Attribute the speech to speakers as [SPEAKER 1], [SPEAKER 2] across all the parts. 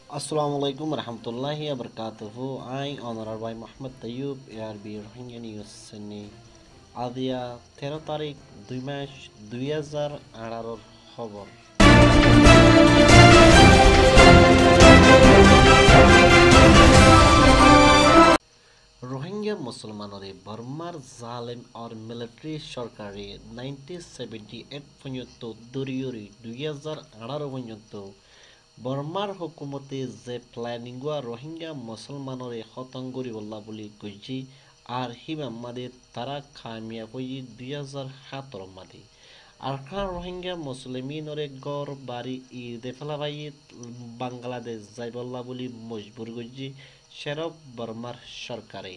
[SPEAKER 1] Assalamualaikum warahmatullahi wabarakatuh. I Honorable by Muhammad Tayyub ARB Rohingya News Sydney আদিয়া 13 তারিখ 2 মাস 2018 খবর Rohingya मुसलमानों बर्मार जालिम और मिलिट्री सरकारे 1978 পর্যন্ত দরিয়রি 2018 পর্যন্ত বর্মার হুকুমতে যে প্ল্যানিংয়া রোহিঙ্গা মুসলমানরে খতম করিবল্লা বলি কইছি আর হিমাম্মাদে তারা কামিয়াব হই 2017 মাদে আরখান রোহিঙ্গা মুসলিমিনরে গড় বাড়ি ঈদে ফেলাবাই বাংলাদেশ যাইবল্লা বলি মজবুর গজি শেরব বর্মার সরকারে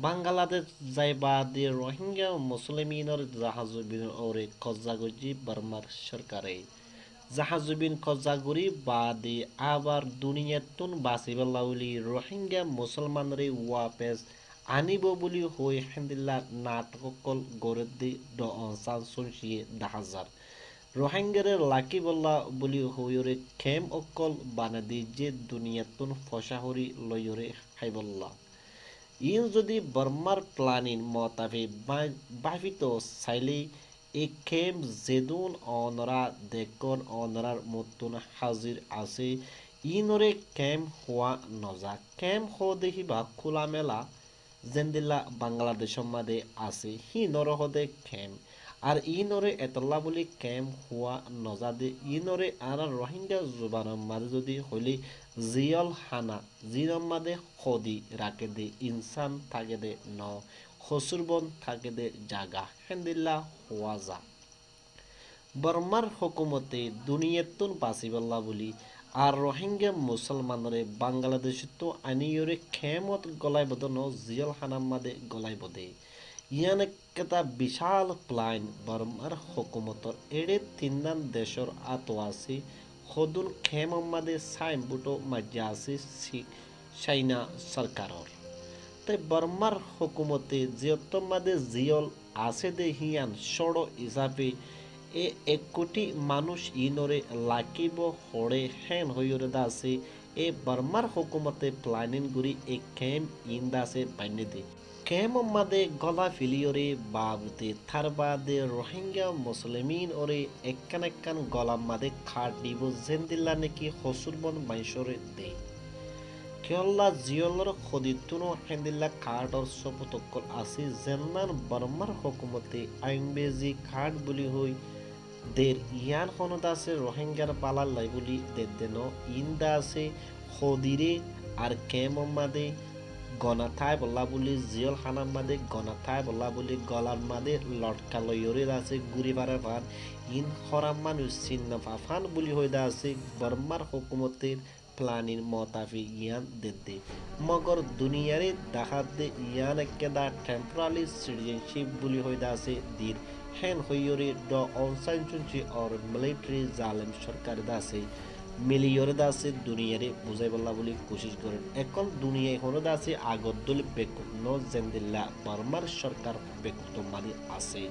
[SPEAKER 1] বাংলাদেশ যাইবাদে রোহিঙ্গা মুসলিমিনর জাহাজবিন ওরে কজ্জা গজি বর্মার সরকারে জাহাজবিন কজ্জাগুড়ি বাদে আবার দুনিয়াতুন বাসিবাল্লাউলি রোহিঙ্গা মুসলমানরে ওয়াপেস আনিব বলি হই হেন্দিল্লা নাটককল গরদি ড অনসান সুনসিয়ে দাহাজার রোহিঙ্গারে লাকি বল্লা বলি হইরে খেম অকল বানাদি যে দুনিয়াতুন ফসাহরি লয়রে হাইবল্লা ইন যদি বর্মার প্লানিন মতাবে বাহিত চাইলে এই খেম জেদুন অনরা দেখন অনরার মতন হাজির আছে ইনরে ক্যাম হওয়া নজা ক্যাম হ দেখিবা খোলা মেলা জেন্দিল্লা বাংলাদেশের মাঝে আছে হি নরহদে ক্যাম আর ইনরে এতলা বলি ক্যাম হওয়া নজা দে ইনরে আর রোহিঙ্গা জুবানের মাঝে যদি হইলে জিয়ল হানা জিনর মাঝে খদি রাখে দে ইনসান থাকে দে ন খসুরবন থাকে দে জাগা হেন্দিল্লা হওয়া যা বর্মার হুকুমতে দুনিয়াতুন বাসিবাল্লা বলি আর রোহিঙ্গা মুসলমানরে বাংলাদেশ তো আনিয়রে খেমত গলাই বদন জিয়ল হানাম্মাদে গলাই বদে ইয়ান একটা বিশাল প্লান বর্মার হুকুমতর এড়ে তিনান দেশর আতো আছে সদুন খেমম্মাদে সাইম বুটো মাজ্জা আছে চাইনা সরকারর তাই বর্মার হুকুমতে জিয়তম্মাদে জিয়ল আছে দে হিয়ান সড় হিসাবে এক কোটি মানুষ ইনরে লাকিব হরে হেন হইরে দাসে বর্মার হুকুমতে প্লানিং গুরি ক্যাম ইন দাসে বাইনে দে ক্যাম মাদে গলা ফিলিয়রে বাবুতে থার বাদে রোহিঙ্গা মুসলিমিন ওরে একখান গলা মাদে খাট দিব জেন্দিল্লা নাকি হসুরবন মাইসরে দে কেল্লা জিয়লর খদিতুনো হেন্দিল্লা কার্ডর সপতকল আছে জেন্নান বর্মার হুকুমতে আইনবেজি কার্ড বলি হই দের ইয়ান খনত আছে রোহিঙ্গার পালার লাই বলি দেন ইন্দা আছে খদিরে আর কেমাদে গনাথায় বলা বলি জিয়ল খানার মাদে গনাথায় বলা বলি গলার মাদে লটকা লয়রে আছে গুড়ি বাড়ার ফান ইন হরাম মানুষ চিহ্ন ফাফান বলি হইদা আছে বর্মার হুকুমতের প্লানির মতাফি ইয়ান দে মগর দুনিয়ারে দেখাত দে ইয়ান একেদা টেম্পোরারি সিটিজেনশিপ বলি হইদা আছে দির হেন হইয়রে ড অনসাইন চুনছি অর মিলিটারি জালেম সরকার দাসে মিলিয়রে দাসে দুনিয়ারে বুঝাই বল্লা বলি কোশিশ করেন এখন দুনিয়ায় হনো দাসে আগদ্দুল বেকুত ন জেন্দিল্লা বর্মার সরকার বেকুত মানি আছে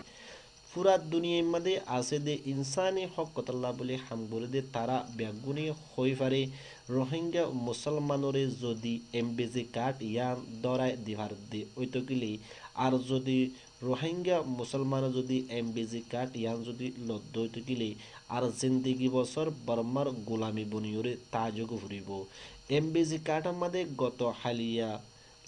[SPEAKER 1] পুরা দুনিয়ার মধ্যে আছে দে ইনসানি হক কতল্লা বলে হাম বলে দে তারা ব্যাগুনি হই পারে রোহিঙ্গা মুসলমানরে যদি এমবিজি কার্ড ইয়ান দরায় দিভার দে ওইতকিলে আর যদি রোহিঙ্গা মুসলমান যদি এমবিজি কার্ড ইয়ান যদি লদ্দ ওইতকিলে আর জিন্দিগি বছর বর্মার গোলামি বনিয়রে তাজগ ফুরিব এমবিজি কার্ডের মধ্যে গত হালিয়া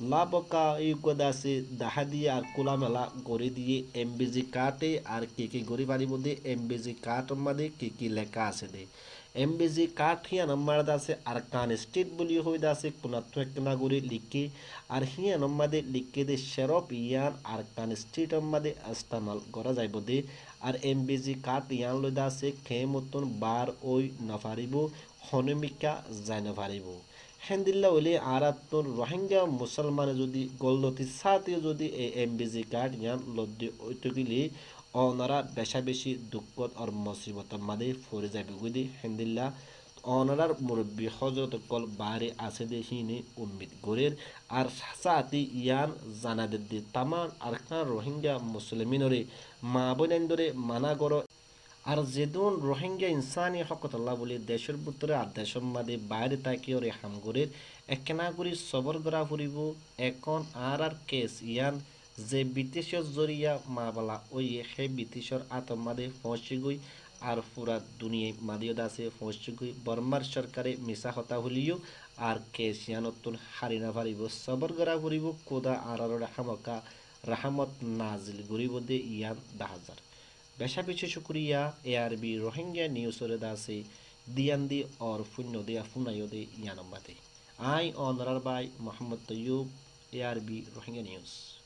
[SPEAKER 1] লাবকা ইউকদাসে দাহা দিয়ে আর কোলা মেলা গড়ে দিয়ে এমবিজি কার্ডে আর কি গড়ি পারিব দে এমবিজি কার্ডের মধ্যে কি লেখা আছে দে এমবিজি কার্ড হিয়া নম্বর দাসে আর কান স্টেট বলি হই দাসে কোনাত্ম একনা গড়ি লিখে আর হিয়া নম্বরে লিখে দে শেরপ ইয়ান আর কান স্টেটের মধ্যে ইস্তেমাল করা যাইব দে আর এমবিজি কার্ড ইয়ান লই দাসে খে মতন বার ওই নাফারিব হনমিকা যাই নাফারিব হেন্দিল্লা হলে আরাত্তর রোহিঙ্গা মুসলমানে যদি গলদতি সাথে যদি এই এমবিজি কার্ড ইয়ান লদ্দে ওইটুকিলে অনারা বেশা বেশি দুঃখত আর মুসিবতের মাঝে ফরে যাবে বুঝি হেন্দিল্লা অনারার মুরব্বী হজরত কল বারে আছে দে হিনে উম্মিদ গরের আর সাথে ইয়ান জানা দে তামান আর রোহিঙ্গা মুসলমিনরে মা বোনেন্দরে মানা গর আর যেদিন রোহিঙ্গা ইনসানি হকতল্লাহ বলি দেশের ভিতরে আর দেশের মাঝে বাইরে তাকে ওরে হামগরের একখানা করে সবর করা ফুরিব এখন আর কেস ইয়ান যে ব্রিটিশের জরিয়া মা বলা ওই সেই ব্রিটিশের আতমাদে পৌঁছে গই আর পুরা দুনিয়ায় মাদিয়ত আছে পৌঁছে গই বর্মার সরকারে মিশা হতা হলিও আর কেস ইয়ানতুন হারি না পারিব সবর করা ফুরিব কোদা আর রাহামকা রাহামত নাজিল গরিব দে ইয়ান দাহাজার বেশা বেশি শুক্রিয়া এআরবি রোহিঙ্গা নিউজের দাসে দিয়ান্দি और पुण्य दिया फुनायो दे यानम्बाते I honourer by Mohammad Taiyub ARB Rohingya news